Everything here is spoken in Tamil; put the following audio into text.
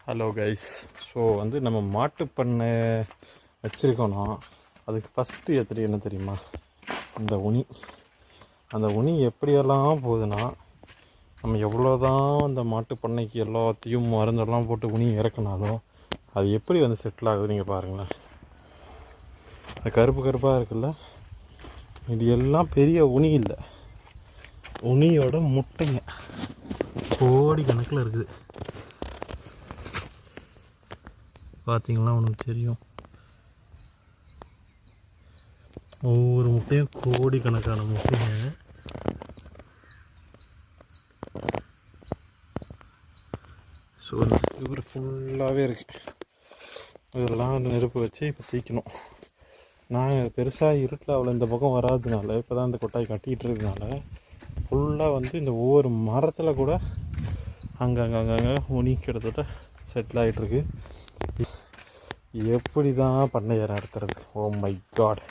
Hello guys. ஸோ நம்ம மாட்டு பண்ணை வச்சுருக்கோன்னா அதுக்கு ஃபஸ்ட்டு என்ன தெரியுமா? இந்த உனி. அந்த உனி எப்படியெல்லாம் போகுதுன்னா, நம்ம எவ்வளோ தான் அந்த மாட்டு பண்ணைக்கு எல்லாத்தையும் மருந்தெல்லாம் போட்டு உனி இறக்குனாலும் அது எப்படி செட்டில் ஆகுது நீங்கள் பாருங்களேன். அந்த கருப்பு கருப்பாக இருக்குல்ல, இது எல்லாம் பெரிய உனி இல்லை, உனியோட முட்டைங்க கோடி கணக்கில் இருக்குது. பார்த்தீங்கன்னா உனக்கு தெரியும், ஒவ்வொரு முட்டையும் கோடி கணக்கான முட்டைங்க. ஸோ இவர் ஃபுல்லாகவே இருக்குது. இதெல்லாம் நெருப்பு வச்சு இப்போ தீக்கணும். நான் பெருசாக இருட்டில் அவ்வளோ இந்த பக்கம் வராதுனால, இப்போ தான் இந்த கொட்டாய் கட்டிகிட்டு இருக்கிறதுனால ஃபுல்லாக இந்த ஒவ்வொரு மரத்தில் கூட அங்கங்கே உனி கிட்டத்தட்ட செட்டில் ஆகிட்டுருக்கு. எப்படி தான் பண்ணையை நடத்துறது? Oh my God.